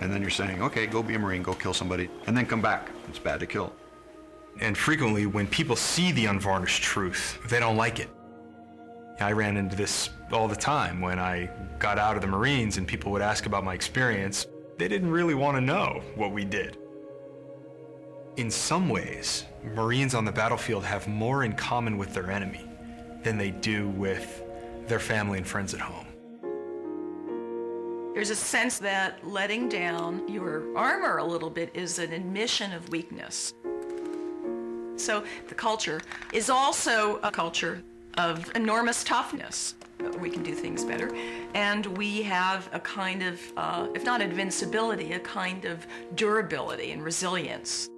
And then you're saying, okay, go be a Marine, go kill somebody, and then come back. It's bad to kill. And frequently, when people see the unvarnished truth, they don't like it. I ran into this all the time when I got out of the Marines and people would ask about my experience. They didn't really want to know what we did. In some ways, Marines on the battlefield have more in common with their enemy than they do with their family and friends at home. There's a sense that letting down your armor a little bit is an admission of weakness. So the culture is also a culture of enormous toughness. We can do things better. And we have a kind of, if not invincibility, a kind of durability and resilience.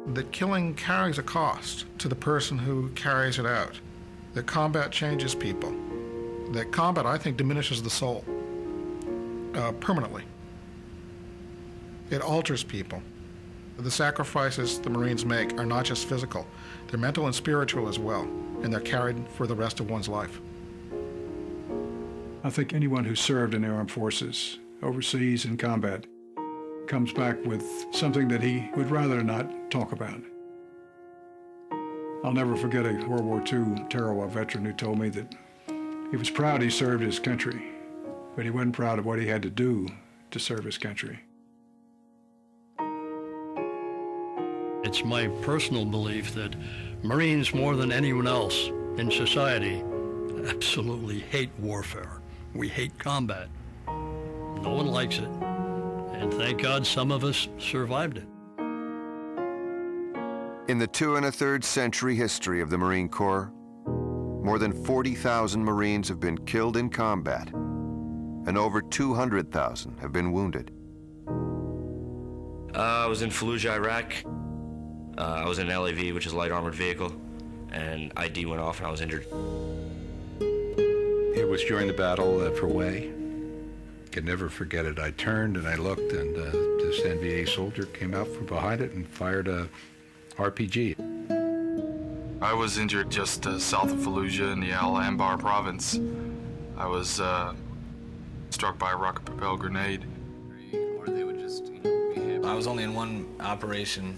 That killing carries a cost to the person who carries it out. That combat changes people. That combat, I think, diminishes the soul permanently. It alters people. The sacrifices the Marines make are not just physical. They're mental and spiritual as well, and they're carried for the rest of one's life. I think anyone who served in the armed forces, overseas in combat, comes back with something that he would rather not talk about. I'll never forget a World War II Tarawa veteran who told me that he was proud he served his country, but he wasn't proud of what he had to do to serve his country. It's my personal belief that Marines, more than anyone else in society, absolutely hate warfare. We hate combat. No one likes it. And thank God some of us survived it. In the 2 1/3 century history of the Marine Corps, more than 40,000 Marines have been killed in combat, and over 200,000 have been wounded. I was in Fallujah, Iraq. I was in an LAV, which is a light armored vehicle, and ID went off and I was injured. It was during the battle for Hue. Could never forget it. I turned and I looked, and this NVA soldier came out from behind it and fired a RPG. I was injured just south of Fallujah in the Al Anbar province. I was struck by a rocket-propelled grenade. Or they would just, I was only in one operation.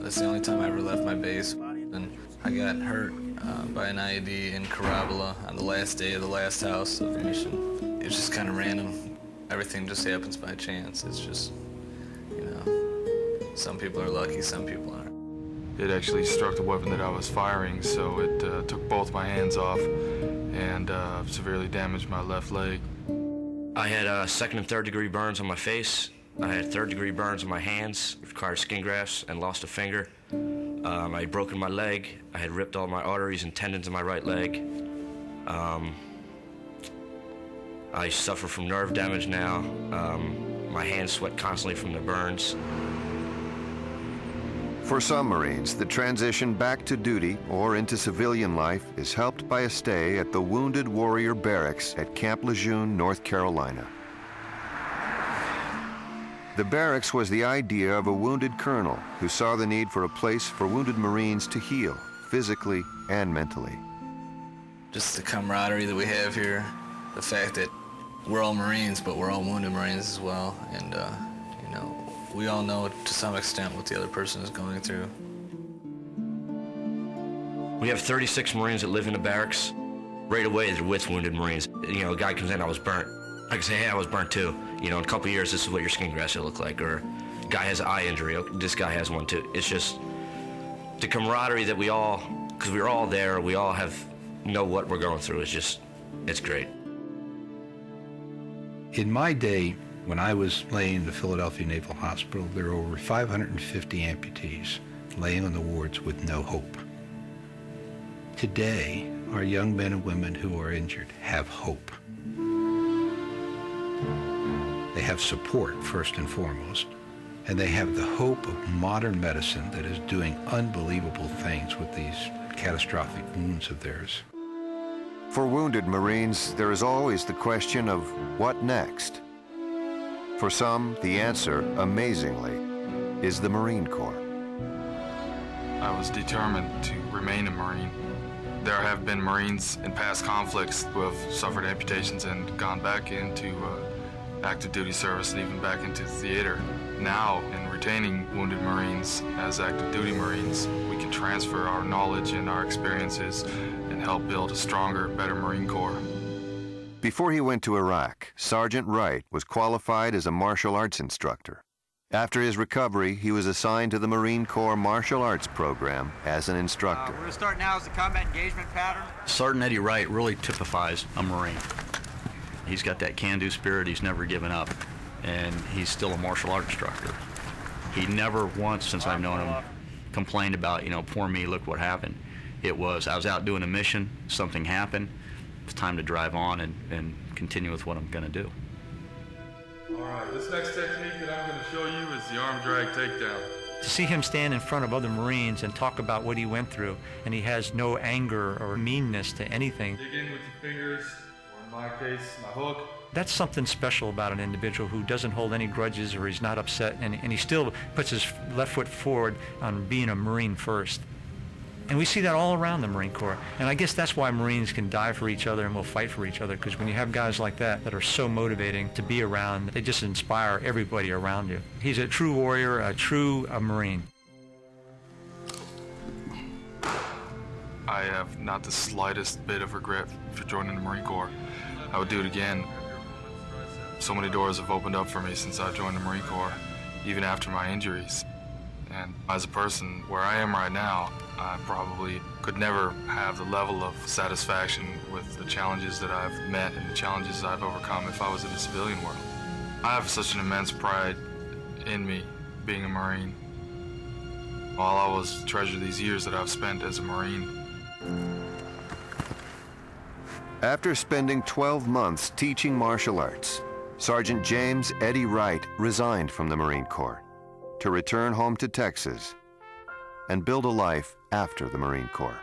That's the only time I ever left my base. And I got hurt by an IED in Karabola on the last day of the last house of the mission. It's just kind of random. Everything just happens by chance. It's just, some people are lucky, some people aren't. It actually struck the weapon that I was firing, so it took both my hands off and severely damaged my left leg. I had 2nd and 3rd degree burns on my face. I had 3rd degree burns on my hands, required skin grafts, and lost a finger. I had broken my leg. I had ripped all my arteries and tendons in my right leg. I suffer from nerve damage now. My hands sweat constantly from the burns. For some Marines, the transition back to duty or into civilian life is helped by a stay at the Wounded Warrior Barracks at Camp Lejeune, North Carolina. The barracks was the idea of a wounded colonel who saw the need for a place for wounded Marines to heal, physically and mentally. Just the camaraderie that we have here, the fact that we're all Marines, but we're all wounded Marines as well, and we all know to some extent what the other person is going through. We have 36 Marines that live in the barracks. Right away, they're with wounded Marines. A guy comes in, I was burnt. I can say, hey, I was burnt too. In a couple of years, this is what your skin grafts will look like. Or guy has an eye injury, this guy has one too. It's just the camaraderie that we all, because we're all there, we all know what we're going through. It's great. In my day, when I was laying in the Philadelphia Naval Hospital, there were over 550 amputees laying on the wards with no hope. Today, our young men and women who are injured have hope. They have support, first and foremost, and they have the hope of modern medicine that is doing unbelievable things with these catastrophic wounds of theirs. For wounded Marines, there is always the question of what next? For some, the answer, amazingly, is the Marine Corps. I was determined to remain a Marine. There have been Marines in past conflicts who have suffered amputations and gone back into active duty service and even back into the theater. Now, in retaining wounded Marines as active duty Marines, we can transfer our knowledge and our experiences and help build a stronger, better Marine Corps. Before he went to Iraq, Sergeant Wright was qualified as a martial arts instructor. After his recovery, he was assigned to the Marine Corps Martial Arts Program as an instructor. We're going to start now as the combat engagement pattern. Sergeant Eddie Wright really typifies a Marine. He's got that can-do spirit. He's never given up, and he's still a martial art instructor. He never once, since I've known him, complained about, poor me, look what happened. It was, I was out doing a mission, something happened, it's time to drive on and continue with what I'm going to do. All right, this next technique that I'm going to show you is the arm drag takedown. To see him stand in front of other Marines and talk about what he went through, and he has no anger or meanness to anything. Dig in with your fingers, or in my case, my hook. That's something special about an individual who doesn't hold any grudges, or he's not upset, and he still puts his left foot forward on being a Marine first. And we see that all around the Marine Corps. And I guess that's why Marines can die for each other and will fight for each other, because when you have guys like that are so motivating to be around, they just inspire everybody around you. He's a true warrior, a true Marine. I have not the slightest bit of regret for joining the Marine Corps. I would do it again. So many doors have opened up for me since I joined the Marine Corps, even after my injuries. And as a person where I am right now, I probably could never have the level of satisfaction with the challenges that I've met and the challenges I've overcome if I was in the civilian world. I have such an immense pride in me being a Marine. I'll always treasure these years that I've spent as a Marine. After spending 12 months teaching martial arts, Sergeant James Eddie Wright resigned from the Marine Corps to return home to Texas and build a life after the Marine Corps.